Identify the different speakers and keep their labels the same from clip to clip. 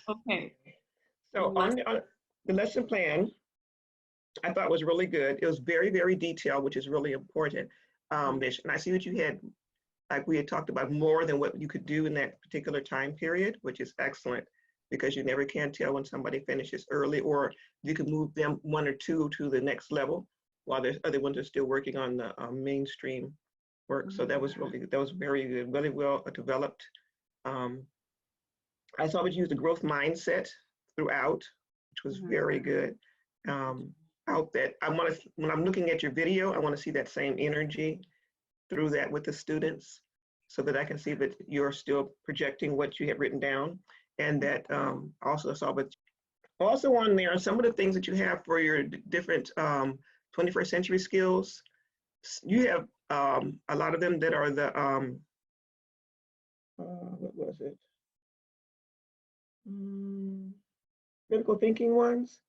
Speaker 1: Okay.
Speaker 2: So
Speaker 1: Let's-
Speaker 2: on the lesson plan, I thought was really good. It was very, very detailed, which is really important. Mish, and I see that you had, like we had talked about, more than what you could do in that particular time period, which is excellent because you never can tell when somebody finishes early, or you could move them one or two to the next level while there's other ones are still working on the mainstream work. So that was very good, really well developed. I saw that you used the growth mindset throughout, which was very good. I hope that when I'm looking at your video, I want to see that same energy through that with the students so that I can see that you're still projecting what you have written down. And that also saw, but also on there, some of the things that you have for your different 21st century skills, you have a lot of them that are the, what was it? Critical thinking ones.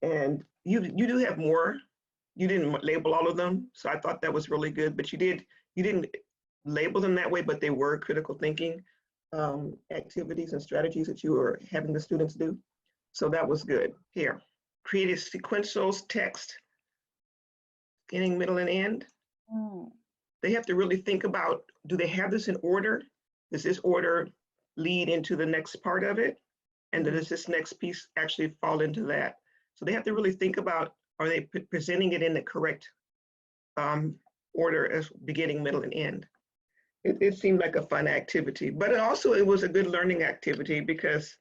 Speaker 2: And you do have more. You didn't label all of them, so I thought that was really good. But you didn't label them that way, but they were critical thinking activities and strategies that you were having the students do. So that was good. Here, creative sequentials text, beginning, middle, and end. They have to really think about, do they have this in order? Does this order lead into the next part of it? And does this next piece actually fall into that? So they have to really think about, are they presenting it in the correct order as beginning, middle, and end? It seemed like a fun activity, but it was a good learning activity because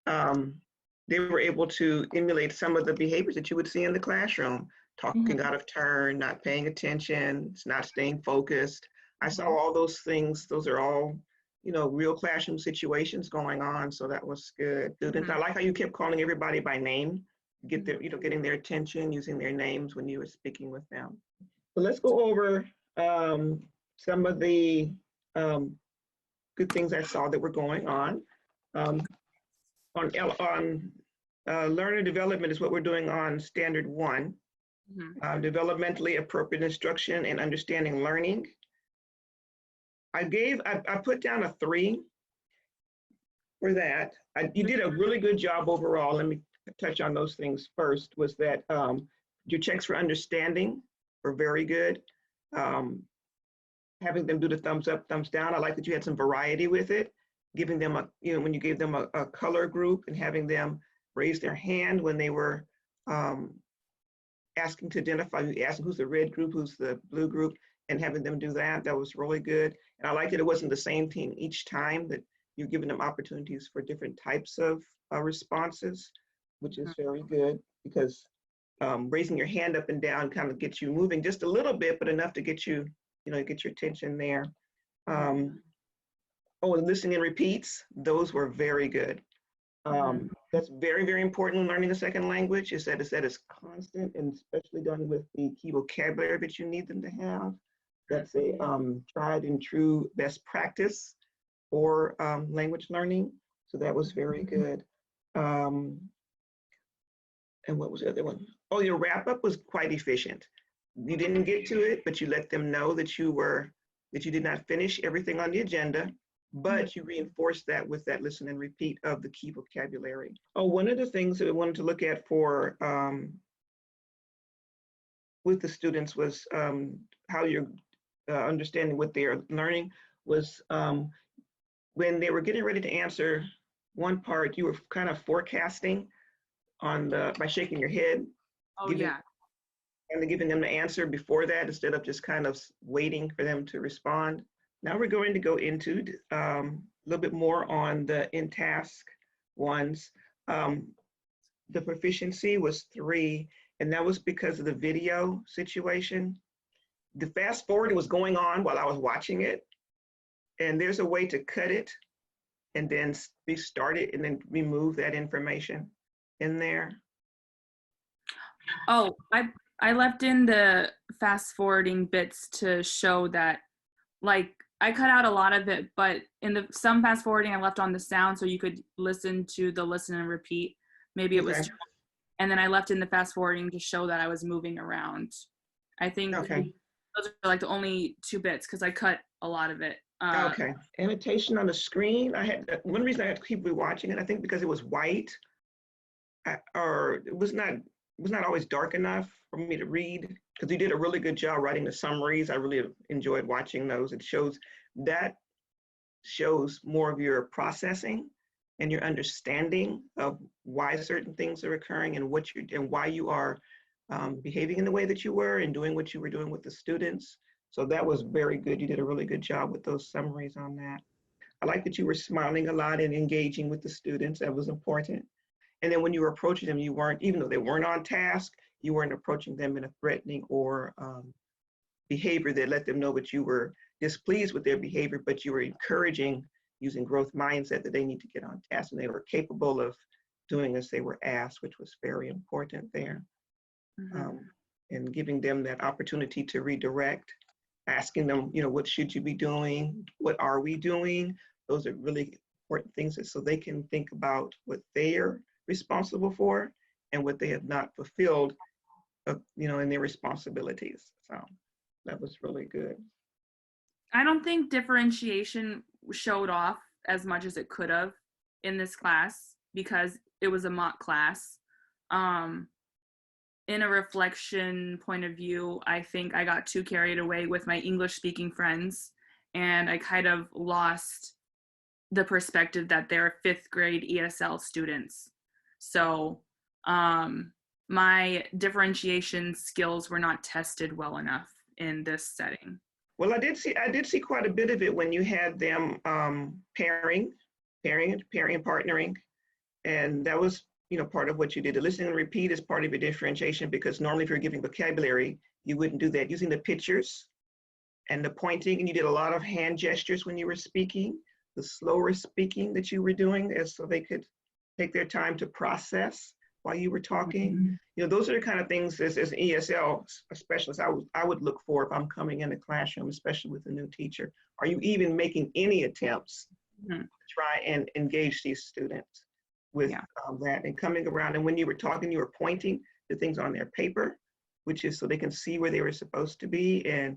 Speaker 2: they were able to emulate some of the behaviors that you would see in the classroom, talking out of turn, not paying attention, not staying focused. I saw all those things. Those are all, real classroom situations going on. So that was good. Students, I like how you kept calling everybody by name, getting their attention, using their names when you were speaking with them. So let's go over some of the good things I saw that were going on. Learner development is what we're doing on standard 1. Developmentally appropriate instruction and understanding learning. I put down a 3 for that. You did a really good job overall. Let me touch on those things first, was that your checks for understanding were very good. Having them do the thumbs up, thumbs down. I like that you had some variety with it, giving them when you gave them a color group and having them raise their hand when they were asking to identify, asking who's the red group, who's the blue group, and having them do that. That was really good. And I like that it wasn't the same team each time, that you're giving them opportunities for different types of responses, which is very good, because raising your hand up and down kind of gets you moving just a little bit, but enough to get you, get your attention there. And listening and repeats, those were very good. That's very, very important when learning a second language, is that it's constant, and especially done with the key vocabulary that you need them to have. That's a tried and true best practice for language learning. So that was very good. And what was the other one? Oh, your wrap up was quite efficient. You didn't get to it, but you let them know that you did not finish everything on the agenda, but you reinforced that with that listen and repeat of the key vocabulary. Oh, one of the things that we wanted to look at for with the students was how you're understanding what they are learning was when they were getting ready to answer one part, you were kind of forecasting by shaking your head. And giving them the answer before that, instead of just kind of waiting for them to respond. Now we're going to go into a little bit more on the in-task ones. The proficiency was 3, and that was because of the video situation. The fast forward was going on while I was watching it, and there's a way to cut it and then restart it and then remove that information in there.
Speaker 1: Oh, I left in the fast forwarding bits to show that, like, I cut out a lot of it, but in some fast forwarding I left on the sound so you could listen to the listen and repeat. Maybe it was, and then I left in the fast forwarding to show that I was moving around. I think those are like the only 2 bits, because I cut a lot of it
Speaker 2: Okay. Annotation on the screen. I had one reason I had to keep rewatching it. I think because it was white, or it was not always dark enough for me to read. Because you did a really good job writing the summaries. I really enjoyed watching those. That shows more of your processing and your understanding of why certain things are occurring and why you are behaving in the way that you were and doing what you were doing with the students. So that was very good. You did a really good job with those summaries on that. I like that you were smiling a lot and engaging with the students. That was important. And then when you were approaching them, you weren't, even though they weren't on task, you weren't approaching them in a threatening or behavior that let them know that you were displeased with their behavior, but you were encouraging using growth mindset that they need to get on task and they were capable of doing as they were asked, which was very important there.
Speaker 1: Mm-hmm.
Speaker 2: And giving them that opportunity to redirect, asking them, what should you be doing? What are we doing? Those are really important things so they can think about what they're responsible for and what they have not fulfilled, in their responsibilities. So that was really good.
Speaker 1: I don't think differentiation showed off as much as it could have in this class because it was a mock class. In a reflection point of view, I think I got too carried away with my English speaking friends and I kind of lost the perspective that they're fifth grade ESL students. So my differentiation skills were not tested well enough in this setting.
Speaker 2: Well, I did see quite a bit of it when you had them pairing and partnering, and that was part of what you did. The listening and repeat is part of your differentiation because normally if you're giving vocabulary, you wouldn't do that. Using the pictures and the pointing, and you did a lot of hand gestures when you were speaking, the slower speaking that you were doing, so they could take their time to process while you were talking.
Speaker 1: Mm-hmm.
Speaker 2: Those are the kind of things as an ESL specialist I would look for if I'm coming in the classroom, especially with a new teacher. Are you even making any attempts
Speaker 1: Mm-hmm.
Speaker 2: to try and engage these students with that and coming around? And when you were talking, you were pointing to things on their paper, which is so they can see where they were supposed to be and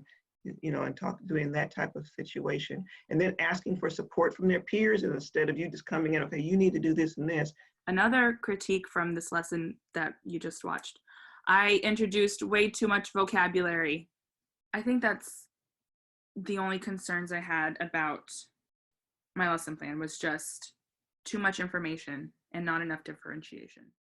Speaker 2: doing that type of situation. And then asking for support from their peers, and instead of you just coming in, okay, you need to do this and this.
Speaker 1: Another critique from this lesson that you just watched, I introduced way too much vocabulary. I think that's the only concerns I had about my lesson plan was just too much information and not enough differentiation.